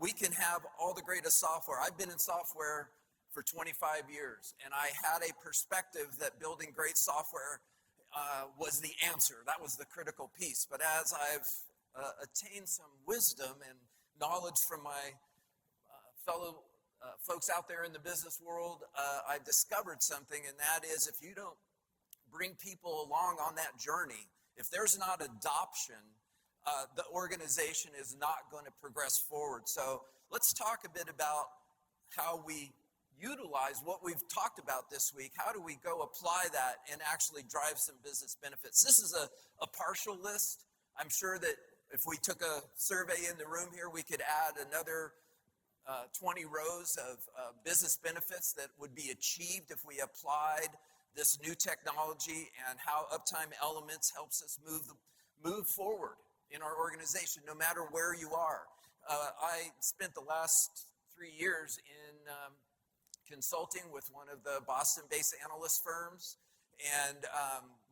we can have all the greatest software. I've been in software for 25 years, and I had a perspective that building great software was the answer. That was the critical piece. But as I've attained some wisdom and knowledge from my fellow folks out there in the business world, I've discovered something, and that is if you don't bring people along on that journey, if there's not adoption, the organization is not going to progress forward. So let's talk a bit about how we utilize what we've talked about this week. How do we go apply that and actually drive some business benefits? This is a partial list. I'm sure that if we took a survey in the room here, we could add another 20 rows of business benefits that would be achieved if we applied this new technology, and how Uptime Elements helps us move forward in our organization, no matter where you are. I spent the last 3 years in consulting with one of the Boston-based analyst firms, and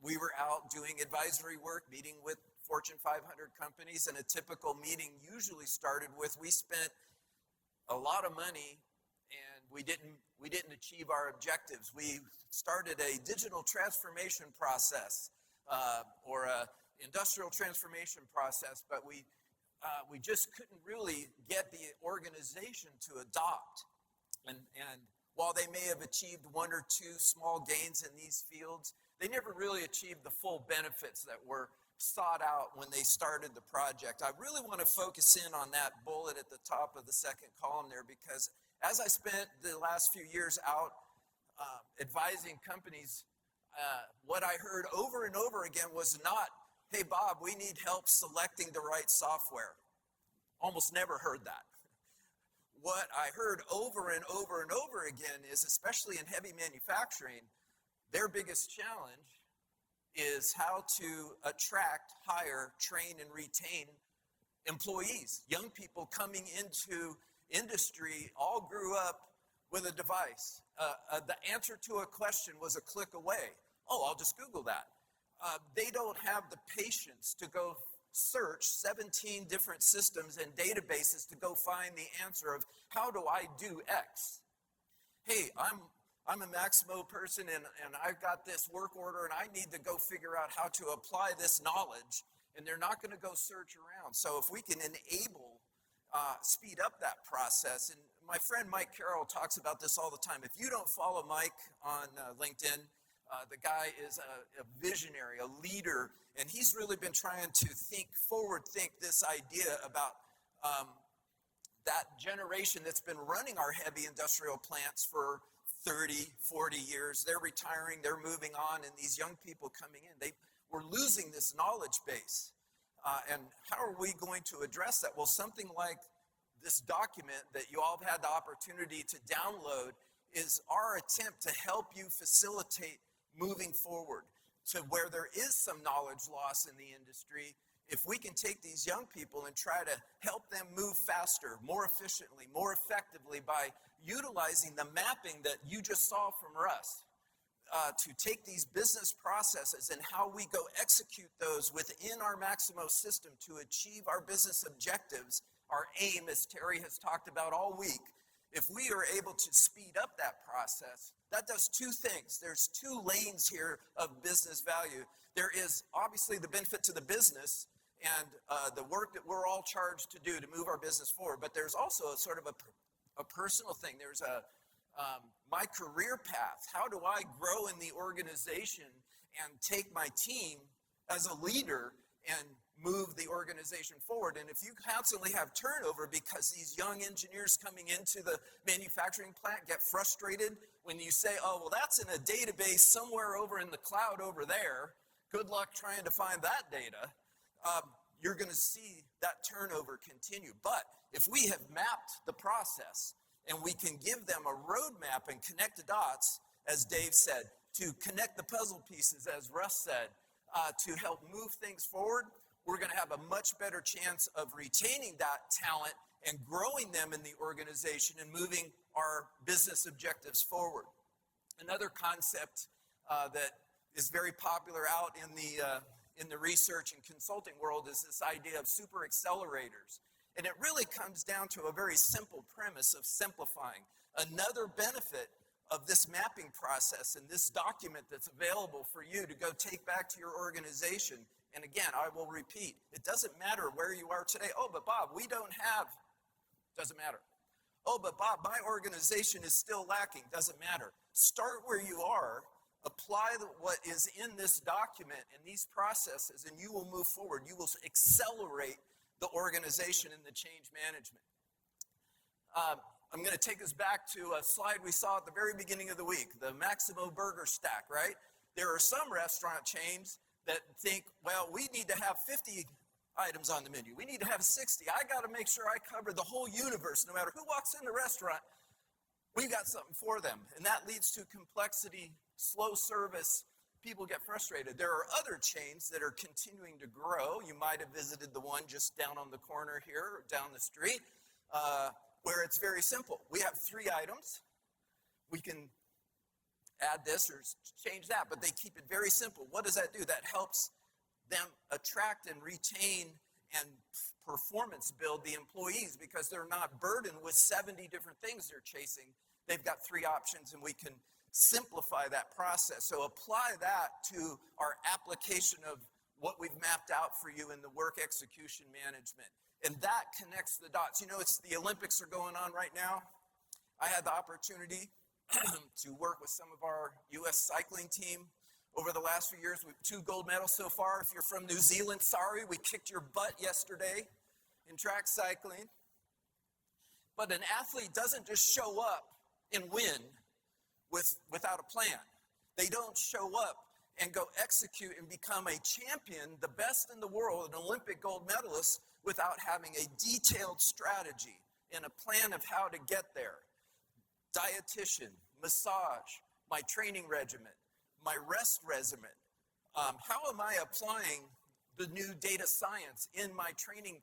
we were out doing advisory work, meeting with Fortune 500 companies, and a typical meeting usually started with, we spent a lot of money and we didn't achieve our objectives. We started a digital transformation process or a industrial transformation process, but we just couldn't really get the organization to adopt. And while they may have achieved one or two small gains in these fields, they never really achieved the full benefits that were sought out when they started the project. I really want to focus in on that bullet at the top of the second column there, because as I spent the last few years out advising companies, what I heard over and over again was not, hey, Bob, we need help selecting the right software. Almost never heard that. What I heard over and over and over again is, especially in heavy manufacturing, their biggest challenge is how to attract, hire, train, and retain employees. Young people coming into industry all grew up with a device. The answer to a question was a click away. Oh, I'll just Google that. They don't have the patience to go search 17 different systems and databases to go find the answer of how do I do X? Hey, I'm a Maximo person and I've got this work order and I need to go figure out how to apply this knowledge, and they're not going to go search around. So if we can enable, speed up that process, and my friend Mike Carroll talks about this all the time. If you don't follow Mike on LinkedIn, the guy is a visionary, a leader, and he's really been trying to think this idea about that generation that's been running our heavy industrial plants for 30, 40 years. They're retiring, they're moving on, and these young people coming in, we're losing this knowledge base. And how are we going to address that? Well, something like this document that you all have had the opportunity to download is our attempt to help you facilitate moving forward to where there is some knowledge loss in the industry. If we can take these young people and try to help them move faster, more efficiently, more effectively by utilizing the mapping that you just saw from Russ, to take these business processes and how we go execute those within our Maximo system to achieve our business objectives, our aim, as Terry has talked about all week. If we are able to speed up that process, that does two things. There's two lanes here of business value. There is obviously the benefit to the business and the work that we're all charged to do to move our business forward, but there's also a sort of a personal thing. There's my career path. How do I grow in the organization and take my team as a leader and move the organization forward? And if you constantly have turnover because these young engineers coming into the manufacturing plant get frustrated when you say, oh, well, that's in a database somewhere over in the cloud over there. Good luck trying to find that data. You're going to see that turnover continue. But if we have mapped the process and we can give them a roadmap and connect the dots, as Dave said, to connect the puzzle pieces, as Russ said, to help move things forward, we're going to have a much better chance of retaining that talent and growing them in the organization and moving our business objectives forward. Another concept that is very popular out in the research and consulting world is this idea of super accelerators. And it really comes down to a very simple premise of simplifying. Another benefit of this mapping process and this document that's available for you to go take back to your organization. And again, I will repeat, it doesn't matter where you are today. Oh, but Bob, we don't have, doesn't matter. Oh, but Bob, my organization is still lacking, doesn't matter. Start where you are, apply what is in this document and these processes, and you will move forward. You will accelerate the organization and the change management. I'm going to take us back to a slide we saw at the very beginning of the week, the Maximo burger stack, right? There are some restaurant chains that think, well, we need to have 50 items on the menu. We need to have 60. I got to make sure I cover the whole universe. No matter who walks in the restaurant, we've got something for them. And that leads to complexity, slow service. People get frustrated. There are other chains that are continuing to grow. You might have visited the one just down on the corner here, or down the street, where it's very simple. We have 3 items. We can add this or change that, but they keep it very simple. What does that do? That helps them attract and retain and performance build the employees because they're not burdened with 70 different things they're chasing. They've got 3 options, and we can simplify that process. So apply that to our application of what we've mapped out for you in the work execution management. And that connects the dots. You know, it's the Olympics are going on right now. I had the opportunity to work with some of our U.S. cycling team over the last few years. We have 2 gold medals so far. If you're from New Zealand, sorry, we kicked your butt yesterday in track cycling. But an athlete doesn't just show up and win without a plan. They don't show up and go execute and become a champion, the best in the world, an Olympic gold medalist, without having a detailed strategy and a plan of how to get there. Dietitian, massage, my training regimen, my rest regimen. How am I applying the new data science in my training?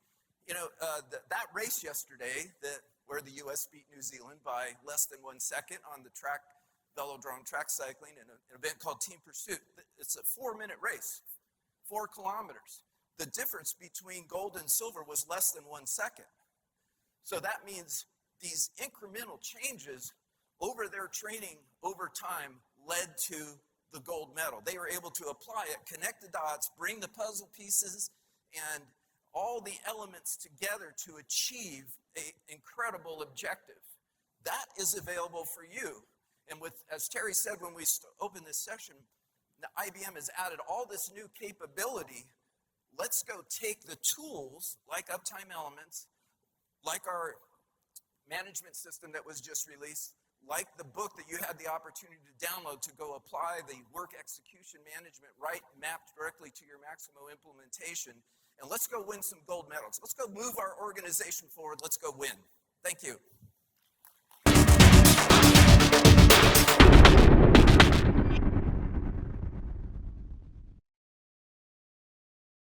You know, that race yesterday where the U.S. beat New Zealand by less than 1 second on the track, velodrome track cycling in an event called Team Pursuit. It's a 4-minute race, 4 kilometers. The difference between gold and silver was less than 1 second. So that means these incremental changes over their training over time led to the gold medal. They were able to apply it, connect the dots, bring the puzzle pieces and all the elements together to achieve an incredible objective. That is available for you. And as Terry said when we opened this session, the IBM has added all this new capability. Let's go take the tools like Uptime Elements, like our management system that was just released, like the book that you had the opportunity to download to go apply the work execution management mapped directly to your Maximo implementation, and let's go win some gold medals. Let's go move our organization forward. Let's go win. Thank you.